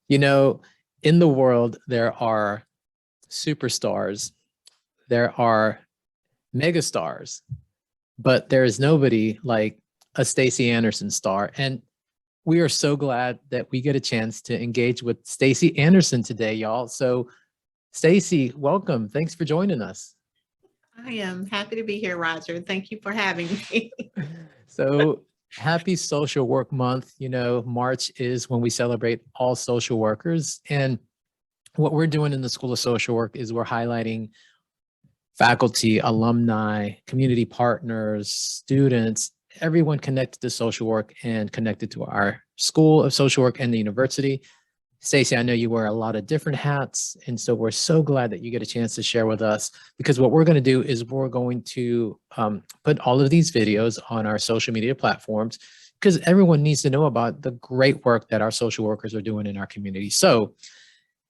You know, in the world, there are superstars, there are megastars, but there is nobody like a Stacey Anderson star. And we are so glad that we get a chance to engage with Stacey Anderson today, y'all. So Stacey, welcome. Thanks for joining us. I am happy to be here, Roger. Thank you for having me. So happy Social Work Month. You know, March is when we celebrate all social workers. And what we're doing in the School of Social Work is we're highlighting faculty, alumni, community partners, students, everyone connected to social work and connected to our School of Social Work and the university. Stacey, I know you wear a lot of different hats, and so we're so glad that you get a chance to share with us, because what we're going to do is we're going to put all of these videos on our social media platforms, because everyone needs to know about the great work that our social workers are doing in our community. So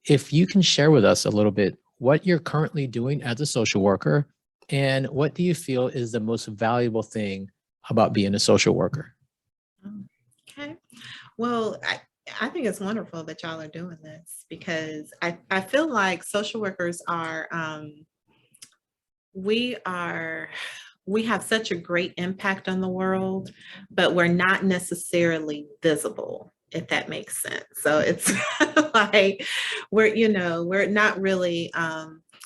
if you can share with us a little bit what you're currently doing as a social worker, and what do you feel is the most valuable thing about being a social worker? Okay. Well, I think it's wonderful that y'all are doing this, because I feel like social workers we have such a great impact on the world, but we're not necessarily visible, if that makes sense. So it's like we're not really,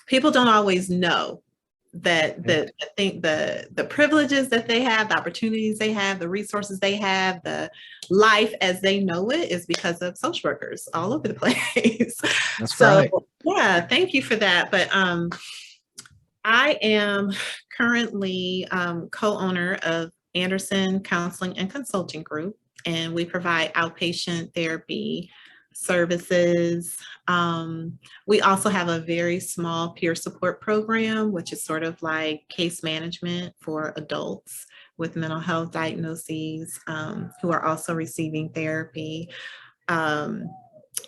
people don't always know that I think the privileges that they have, the opportunities they have, the resources they have, the life as they know it is because of social workers all over the place. That's So right. yeah, thank you for that. But I am currently co-owner of Anderson Counseling and Consulting Group, and we provide outpatient therapy services. We also have a very small peer support program, which is sort of like case management for adults with mental health diagnoses who are also receiving therapy,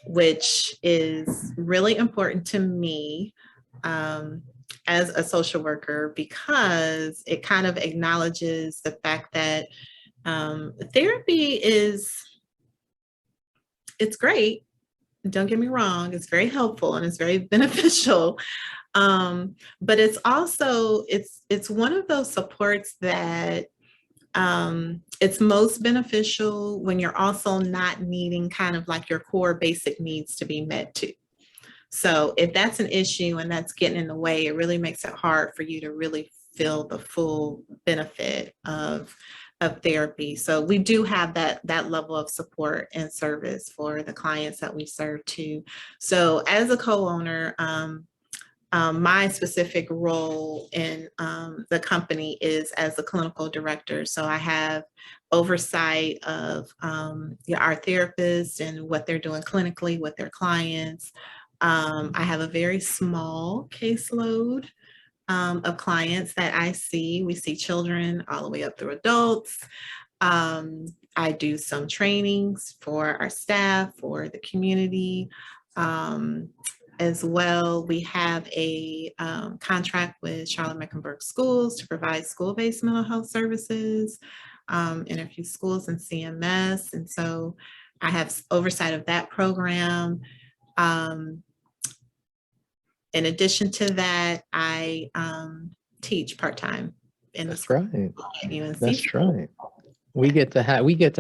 which is really important to me as a social worker, because it kind of acknowledges the fact that therapy it's great. Don't get me wrong, it's very helpful and it's very beneficial. But it's also, it's one of those supports that it's most beneficial when you're also not needing kind of like your core basic needs to be met too. So if that's an issue and that's getting in the way, it really makes it hard for you to really feel the full benefit of therapy. So we do have that level of support and service for the clients that we serve too. So as a co-owner, my specific role in the company is as a clinical director. So I have oversight of our therapists and what they're doing clinically with their clients. I have a very small caseload of clients that I see. We see children all the way up through adults. I do some trainings for our staff, for the community. As well, we have a contract with Charlotte-Mecklenburg Schools to provide school-based mental health services in a few schools in CMS. And so I have oversight of that program. In addition to that, I teach part-time in the school. Right. That's right. We get to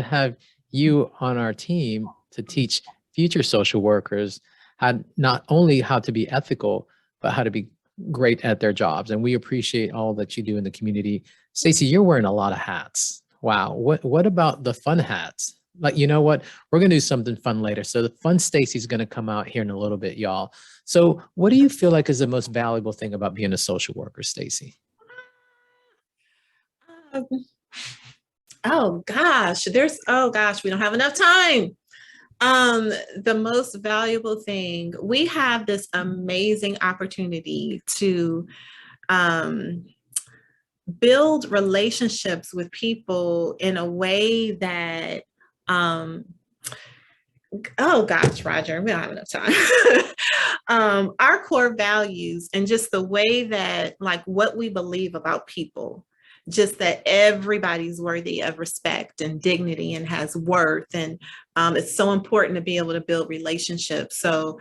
have you on our team to teach future social workers how, not only how to be ethical, but how to be great at their jobs. And we appreciate all that you do in the community. Stacey, you're wearing a lot of hats. Wow. What about the fun hats? Like, you know what? We're going to do something fun later. So the fun Stacey's going to come out here in a little bit, y'all. So what do you feel like is the most valuable thing about being a social worker, Stacey? Oh gosh, we don't have enough time. The most valuable thing, we have this amazing opportunity to build relationships with people in a way that oh gosh, Roger, we don't have enough time. Our core values and just the way that, like, what we believe about people just that everybody's worthy of respect and dignity and has worth. And it's so important to be able to build relationships. So,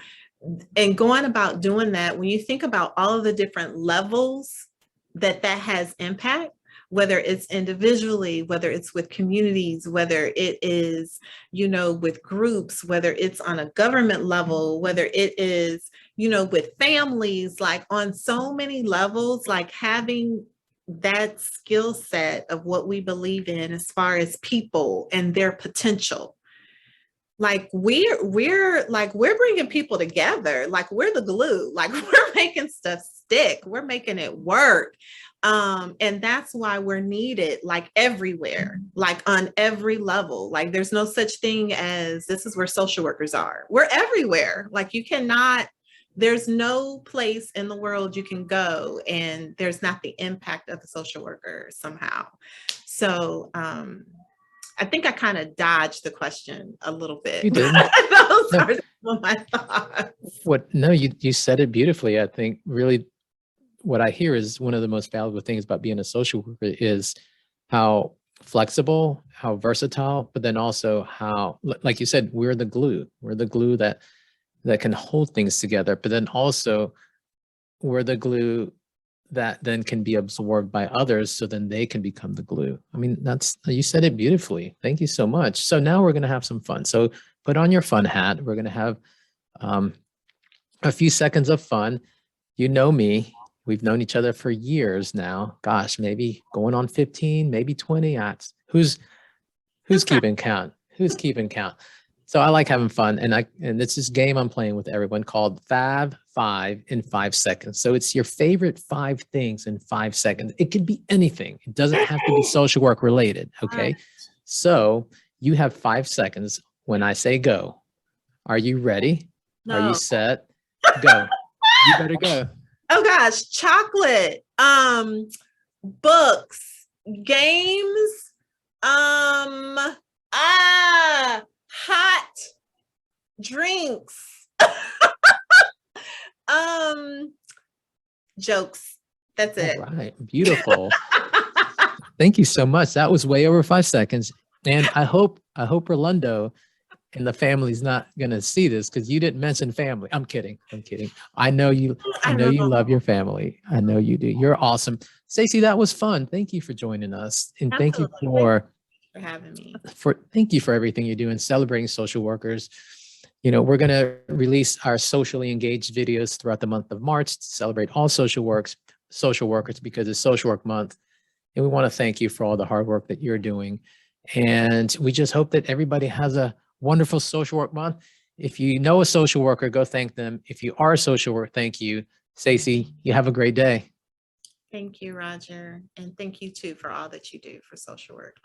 and going about doing that, when you think about all of the different levels that has impact, whether it's individually, whether it's with communities, whether it is, with groups, whether it's on a government level, whether it is, with families, like on so many levels, like having that skill set of what we believe in as far as people and their potential. Like we're bringing people together. Like we're the glue. Like we're making stuff stick. We're making it work. And that's why we're needed, like everywhere, like on every level. Like there's no such thing as this is where social workers are. We're everywhere. Like there's no place in the world you can go and there's not the impact of the social worker somehow. So I think I kind of dodged the question a little bit. You did. Those are some of my thoughts. No, you said it beautifully. I think really what I hear is one of the most valuable things about being a social worker is how flexible, how versatile, but then also how, like you said, we're the glue. We're the glue that can hold things together, but then also we're the glue that then can be absorbed by others, so then they can become the glue. I mean, you said it beautifully. Thank you so much. So now we're going to have some fun. So put on your fun hat. We're going to have a few seconds of fun. You know me. We've known each other for years now. Gosh, maybe going on 15, maybe 20 acts. Who's keeping count? Who's keeping count? So I like having fun, and it's this game I'm playing with everyone called Fab 5 in 5 seconds. So it's your favorite 5 things in 5 seconds. It could be anything. It doesn't have to be social work related. Okay. So you have 5 seconds when I say go. Are you ready? No. Are you set? Go. You better go. Oh gosh, chocolate, books, games, hot drinks, jokes. That's it. All right, beautiful. Thank you so much. That was way over 5 seconds. And I hope Rolando and the family's not gonna see this because you didn't mention family. I'm kidding. I know you love your family. I know you do. You're awesome. Stacey, that was fun. Thank you for joining us. And thank you for having me. Thank you for everything you do in celebrating social workers. We're gonna release our socially engaged videos throughout the month of March to celebrate all social workers because it's Social Work Month. And we want to thank you for all the hard work that you're doing. And we just hope that everybody has a wonderful Social Work Month. If you know a social worker, go thank them. If you are a social worker, thank you. Stacey, you have a great day. Thank you, Roger. And thank you too for all that you do for social work.